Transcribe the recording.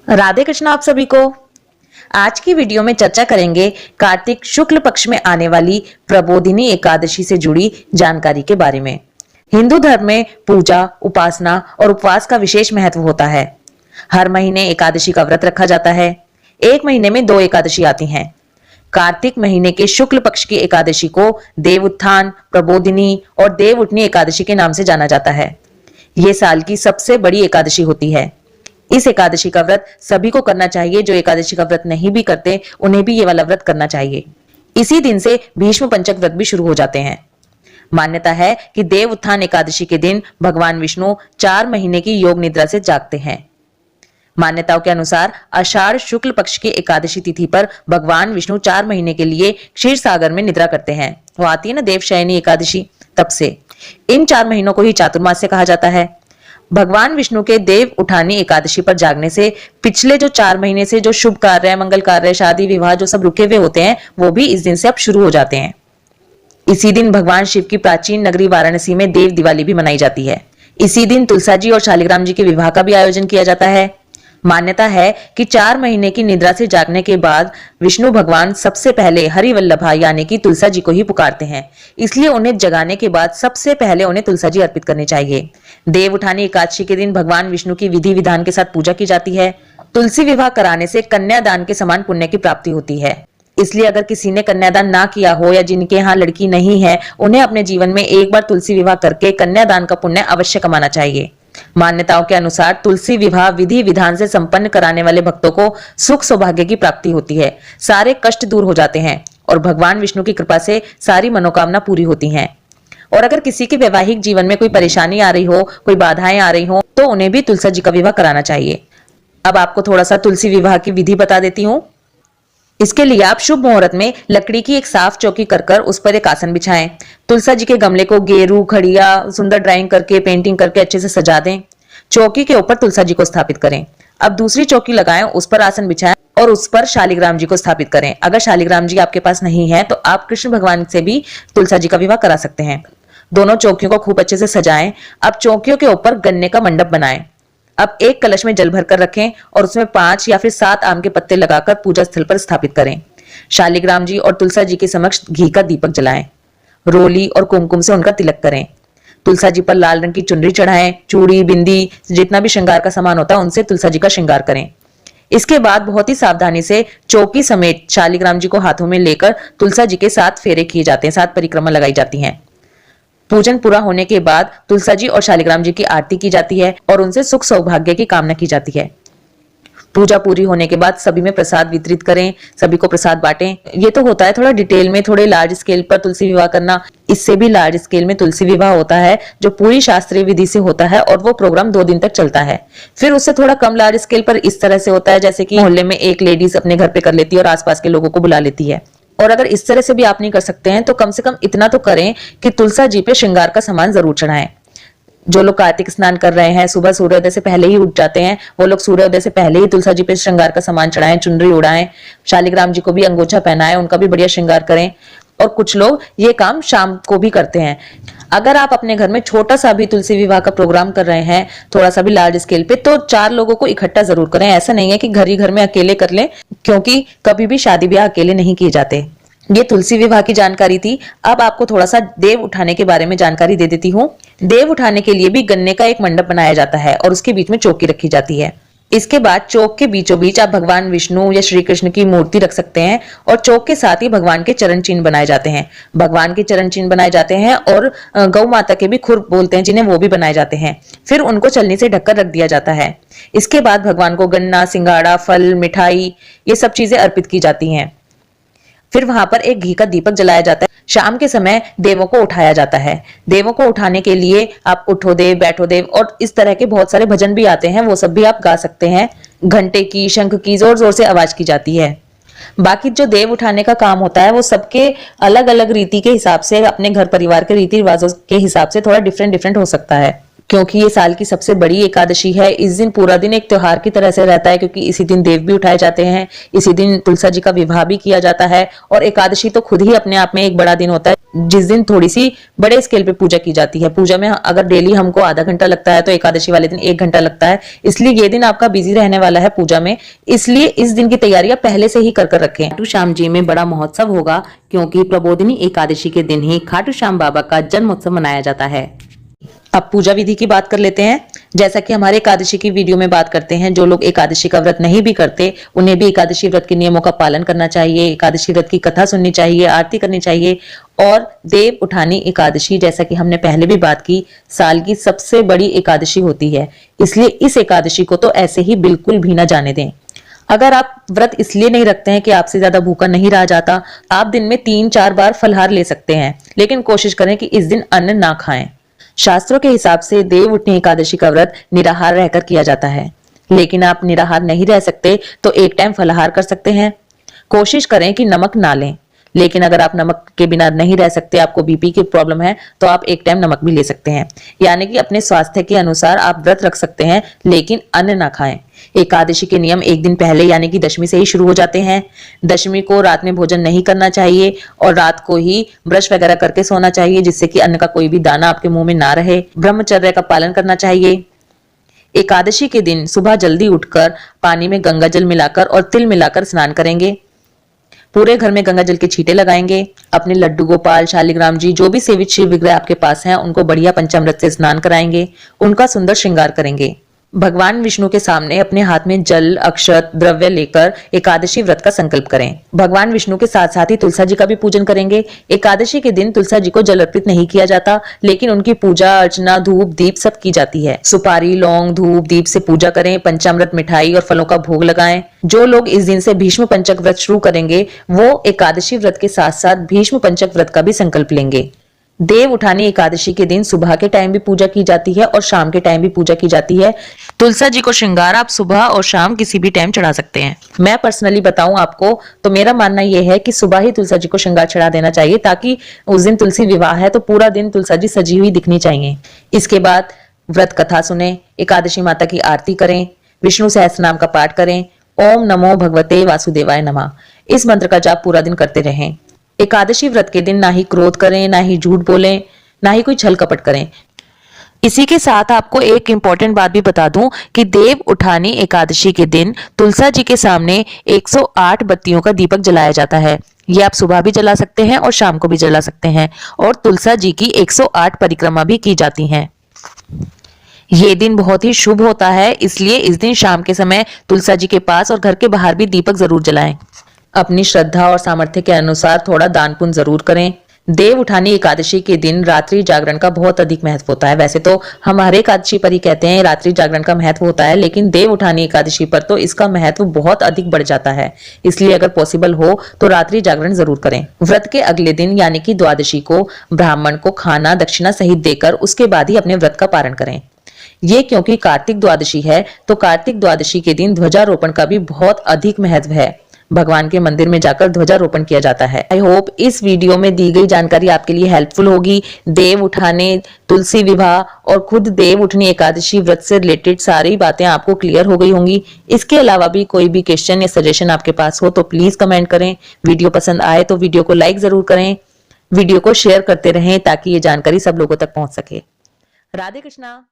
राधे कृष्ण आप सभी को। आज की वीडियो में चर्चा करेंगे कार्तिक शुक्ल पक्ष में आने वाली प्रबोधिनी एकादशी से जुड़ी जानकारी के बारे में। हिंदू धर्म में पूजा, उपासना और उपवास का विशेष महत्व होता है। हर महीने एकादशी का व्रत रखा जाता है। एक महीने में 2 एकादशी आती हैं। कार्तिक महीने के शुक्ल पक्ष की एकादशी को देव उत्थान, प्रबोधिनी और देव उठनी एकादशी के नाम से जाना जाता है। ये साल की सबसे बड़ी एकादशी होती है। इस एकादशी का व्रत सभी को करना चाहिए। जो एकादशी का व्रत नहीं भी करते उन्हें भी ये वाला व्रत करना चाहिए। इसी दिन से भीष्म पंचक व्रत भी शुरू हो जाते हैं। मान्यता है कि देव उत्थान एकादशी के दिन भगवान विष्णु 4 महीने की योग निद्रा से जागते हैं। मान्यताओं के अनुसार आषाढ़ शुक्ल पक्ष की एकादशी तिथि पर भगवान विष्णु 4 महीने के लिए क्षीर सागर में निद्रा करते हैं। वो आती है ना देवशयनी एकादशी, तब से इन 4 महीनों को ही चातुर्मास्य कहा जाता है। भगवान विष्णु के देव उठानी एकादशी पर जागने से पिछले जो 4 महीने से जो शुभ कार्य, मंगल कार्य, शादी विवाह जो सब रुके हुए होते हैं वो भी इस दिन से अब शुरू हो जाते हैं। इसी दिन भगवान शिव की प्राचीन नगरी वाराणसी में देव दिवाली भी मनाई जाती है। इसी दिन तुलसा जी और शालिग्राम जी के विवाह का भी आयोजन किया जाता है। मान्यता है कि 4 महीने की निद्रा से जागने के बाद विष्णु भगवान सबसे पहले हरिवल्लभा यानी कि तुलसा जी को ही पुकारते हैं। इसलिए उन्हें जगाने के बाद सबसे पहले उन्हें तुलसा जी अर्पित करनी चाहिए। देव उठानी एकादशी के दिन भगवान विष्णु की विधि विधान के साथ पूजा की जाती है। तुलसी विवाह कराने से कन्यादान के समान पुण्य की प्राप्ति होती है। इसलिए अगर किसी ने कन्यादान ना किया हो या जिनके यहाँ लड़की नहीं है, उन्हें अपने जीवन में एक बार तुलसी विवाह करके कन्यादान का पुण्य अवश्य कमाना चाहिए। मान्यताओं के अनुसार तुलसी विवाह विधि विधान से संपन्न कराने वाले भक्तों को सुख सौभाग्य की प्राप्ति होती है। सारे कष्ट दूर हो जाते हैं और भगवान विष्णु की कृपा से सारी मनोकामना पूरी होती हैं। और अगर किसी के वैवाहिक जीवन में कोई परेशानी आ रही हो, कोई बाधाएं आ रही हो, तो उन्हें भी तुलसी जी का विवाह कराना चाहिए। अब आपको थोड़ा सा तुलसी विवाह की विधि बता देती हूँ। इसके लिए आप शुभ मुहूर्त में लकड़ी की एक साफ चौकी कर उस पर एक आसन बिछाएं। तुलसा जी के गमले को गेरू, खड़िया, सुंदर ड्राइंग करके, पेंटिंग करके अच्छे से सजा दें। चौकी के ऊपर तुलसा जी को स्थापित करें। अब दूसरी चौकी लगाएं, उस पर आसन बिछाएं और उस पर शालिग्राम जी को स्थापित करें। अगर शालिग्राम जी आपके पास नहीं है तो आप कृष्ण भगवान से भी तुलसा जी का विवाह करा सकते हैं। दोनों चौकियों को खूब अच्छे से सजाएं। अब चौकियों के ऊपर गन्ने का मंडप बनाएं। अब एक कलश में जल भरकर रखें और उसमें 5 या फिर 7 आम के पत्ते लगाकर पूजा स्थल पर स्थापित करें। शालिग्राम जी और तुलसा जी के समक्ष घी का दीपक जलाएं। रोली और कुमकुम से उनका तिलक करें। तुलसा जी पर लाल रंग की चुनरी चढ़ाएं। चूड़ी, बिंदी, जितना भी श्रृंगार का सामान होता है उनसे तुलसा जी का श्रृंगार करें। इसके बाद बहुत ही सावधानी से चौकी समेत शालिग्राम जी को हाथों में लेकर तुलसा जी के 7 फेरे किए जाते हैं, 7 परिक्रमा लगाई जाती हैं। पूजन पूरा होने के बाद तुलसा जी और शालिग्राम जी की आरती की जाती है और उनसे सुख सौभाग्य की कामना की जाती है। पूजा पूरी होने के बाद सभी में प्रसाद वितरित करें, सभी को प्रसाद बांटें। ये तो होता है थोड़ा डिटेल में, थोड़े लार्ज स्केल पर तुलसी विवाह करना। इससे भी लार्ज स्केल में तुलसी विवाह होता है जो पूरी शास्त्रीय विधि से होता है और वो प्रोग्राम 2 दिन तक चलता है। फिर उससे थोड़ा कम लार्ज स्केल पर इस तरह से होता है जैसे कि मोहल्ले में एक लेडीज अपने घर पे कर लेती है और आसपास के लोगों को बुला लेती है। और अगर इस तरह से भी आप नहीं कर सकते हैं तो कम से कम इतना तो करें कि तुलसा जी पे श्रृंगार का सामान जरूर चढ़ाएं। जो लोग कार्तिक स्नान कर रहे हैं, सुबह सूर्योदय से पहले ही उठ जाते हैं, वो लोग सूर्योदय से पहले ही तुलसा जी पे श्रृंगार का सामान चढ़ाएं, चुनरी उड़ाएं। शालिग्राम जी को भी अंगोछा पहनाएं, उनका भी बढ़िया श्रृंगार करें। और कुछ लोग ये काम शाम को भी करते हैं। अगर आप अपने घर में छोटा सा भी तुलसी विवाह का प्रोग्राम कर रहे हैं, थोड़ा सा भी लार्ज स्केल पे, तो 4 लोगों को इकट्ठा जरूर करें। ऐसा नहीं है कि घर ही घर में अकेले कर लें, क्योंकि कभी भी शादी ब्याह अकेले नहीं किए जाते। ये तुलसी विवाह की जानकारी थी। अब आपको थोड़ा सा देव उठाने के बारे में जानकारी दे देती हूँ। देव उठाने के लिए भी गन्ने का एक मंडप बनाया जाता है और उसके बीच में चौकी रखी जाती है। इसके बाद चौक के बीचों बीच आप भगवान विष्णु या श्री कृष्ण की मूर्ति रख सकते हैं और चौक के साथ ही भगवान के चरण चिन्ह बनाए जाते हैं। भगवान के चरण चिन्ह बनाए जाते हैं और गौ माता के भी खुर बोलते हैं जिन्हें, वो भी बनाए जाते हैं। फिर उनको चलनी से ढककर रख दिया जाता है। इसके बाद भगवान को गन्ना, सिंगाड़ा, फल, मिठाई, ये सब चीजें अर्पित की जाती हैं। फिर वहां पर एक घी का दीपक जलाया जाता है। शाम के समय देवों को उठाया जाता है। देवों को उठाने के लिए आप उठो देव, बैठो देव और इस तरह के बहुत सारे भजन भी आते हैं, वो सब भी आप गा सकते हैं। घंटे की, शंख की जोर जोर से आवाज की जाती है। बाकी जो देव उठाने का काम होता है वो सबके अलग अलग रीति के हिसाब से, अपने घर परिवार के रीति रिवाजों के हिसाब से थोड़ा डिफरेंट हो सकता है। क्योंकि ये साल की सबसे बड़ी एकादशी है। इस दिन पूरा दिन एक त्योहार की तरह से रहता है, क्योंकि इसी दिन देव भी उठाए जाते हैं, इसी दिन तुलसा जी का विवाह भी किया जाता है। और एकादशी तो खुद ही अपने आप में एक बड़ा दिन होता है, जिस दिन थोड़ी सी बड़े स्केल पे पूजा की जाती है। पूजा में अगर डेली हमको आधा घंटा लगता है तो एकादशी वाले दिन 1 घंटा लगता है। इसलिए ये दिन आपका बिजी रहने वाला है पूजा में, इसलिए इस दिन की तैयारियां पहले से ही कर रखें। खाटू श्याम जी में बड़ा महोत्सव होगा, क्योंकि प्रबोधिनी एकादशी के दिन ही खाटू श्याम बाबा का जन्मोत्सव मनाया जाता है। अब पूजा विधि की बात कर लेते हैं। जैसा कि हमारे एकादशी की वीडियो में बात करते हैं, जो लोग एकादशी का व्रत नहीं भी करते उन्हें भी एकादशी व्रत के नियमों का पालन करना चाहिए। एकादशी व्रत की कथा सुननी चाहिए, आरती करनी चाहिए। और देव उठानी एकादशी, जैसा कि हमने पहले भी बात की, साल की सबसे बड़ी एकादशी होती है। इसलिए इस एकादशी को तो ऐसे ही बिल्कुल भी ना जाने दें। अगर आप व्रत इसलिए नहीं रखते हैं कि आपसे ज्यादा भूखा नहीं रहा जाता, आप दिन में 3-4 बार फलहार ले सकते हैं, लेकिन कोशिश करें कि इस दिन अन्न ना खाएं। शास्त्रों के हिसाब से देव उठनी एकादशी का व्रत निराहार रहकर किया जाता है, लेकिन आप निराहार नहीं रह सकते तो एक टाइम फलाहार कर सकते हैं। कोशिश करें कि नमक ना लें, लेकिन अगर आप नमक के बिना नहीं रह सकते, आपको बीपी की प्रॉब्लम है, तो आप एक टाइम नमक भी ले सकते हैं। यानी कि अपने स्वास्थ्य के अनुसार आप व्रत रख सकते हैं, लेकिन अन्न ना खाएं। एकादशी के नियम एक दिन पहले यानी कि दशमी से ही शुरू हो जाते हैं। दशमी को रात में भोजन नहीं करना चाहिए और रात को ही ब्रश वगैरह करके सोना चाहिए, जिससे कि अन्न का कोई भी दाना आपके मुंह में ना रहे। ब्रह्मचर्य का पालन करना चाहिए। एकादशी के दिन सुबह जल्दी उठकर पानी में गंगा जल मिलाकर और तिल मिलाकर स्नान करेंगे। पूरे घर में गंगा जल के छींटे लगाएंगे। अपने लड्डू गोपाल, शालिग्राम जी, जो भी सेवित शिव विग्रह आपके पास हैं, उनको बढ़िया पंचामृत से स्नान कराएंगे। उनका सुंदर श्रृंगार करेंगे। भगवान विष्णु के सामने अपने हाथ में जल, अक्षत, द्रव्य लेकर एकादशी व्रत का संकल्प करें। भगवान विष्णु के साथ साथ ही तुलसा जी का भी पूजन करेंगे। एकादशी के दिन तुलसा जी को जल अर्पित नहीं किया जाता, लेकिन उनकी पूजा अर्चना, धूप दीप सब की जाती है। सुपारी, लौंग, धूप दीप से पूजा करें। पंचामृत, मिठाई और फलों का भोग लगाएं। जो लोग इस दिन से भीष्म पंचक व्रत शुरू करेंगे, वो एकादशी व्रत के साथ साथ भीष्म पंचक व्रत का भी संकल्प लेंगे। देव उठानी एकादशी के दिन सुबह के टाइम भी पूजा की जाती है और शाम के टाइम भी पूजा की जाती है। तुलसा जी को श्रृंगार आप सुबह और शाम किसी भी टाइम चढ़ा सकते हैं। मैं पर्सनली बताऊं आपको तो मेरा मानना यह है कि सुबह ही तुलसा जी को श्रृंगार चढ़ा देना चाहिए, ताकि उस दिन तुलसी विवाह है तो पूरा दिन तुलसा जी सजी हुई दिखनी चाहिए। इसके बाद व्रत कथा सुने, एकादशी माता की आरती करें, विष्णु सहस्त्रनाम का पाठ करें। ओम नमो भगवते वासुदेवाय नमः, इस मंत्र का जाप पूरा दिन करते रहें। एकादशी व्रत के दिन ना ही क्रोध करें, ना ही झूठ बोलें, ना ही कोई छल कपट करें। इसी के साथ आपको एक इंपॉर्टेंट बात भी बता दूं कि देव उठानी एकादशी के दिन तुलसा जी के सामने 108 बत्तियों का दीपक जलाया जाता है। ये आप सुबह भी जला सकते हैं और शाम को भी जला सकते हैं। और तुलसा जी की 108 परिक्रमा भी की जाती हैं। ये दिन बहुत ही शुभ होता है, इसलिए इस दिन शाम के समय तुलसा जी के पास और घर के बाहर भी दीपक जरूर जलाएं। अपनी श्रद्धा और सामर्थ्य के अनुसार थोड़ा दान पुण्य जरूर करें। देव उठानी एकादशी के दिन रात्रि जागरण का बहुत अधिक महत्व होता है। वैसे तो हम हर एकादशी पर ही कहते हैं रात्रि जागरण का महत्व होता है, लेकिन देव उठानी एकादशी पर तो इसका महत्व बहुत अधिक बढ़ जाता है। इसलिए अगर पॉसिबल हो तो रात्रि जागरण जरूर करें। व्रत के अगले दिन यानी कि द्वादशी को ब्राह्मण को खाना दक्षिणा सहित देकर उसके बाद ही अपने व्रत का पारण करें। ये क्योंकि कार्तिक द्वादशी है, तो कार्तिक द्वादशी के दिन ध्वजारोपण का भी बहुत अधिक महत्व है। भगवान के मंदिर में जाकर ध्वजारोपण किया जाता है। आई होप इस वीडियो में दी गई जानकारी आपके लिए हेल्पफुल होगी। देव उठाने, तुलसी विवाह और खुद देव उठनी एकादशी व्रत से रिलेटेड सारी बातें आपको क्लियर हो गई होंगी। इसके अलावा भी कोई भी क्वेश्चन या सजेशन आपके पास हो तो प्लीज कमेंट करें। वीडियो पसंद आए तो वीडियो को लाइक जरूर करें। वीडियो को शेयर करते रहें ताकि ये जानकारी सब लोगों तक पहुंच सके। राधे कृष्णा।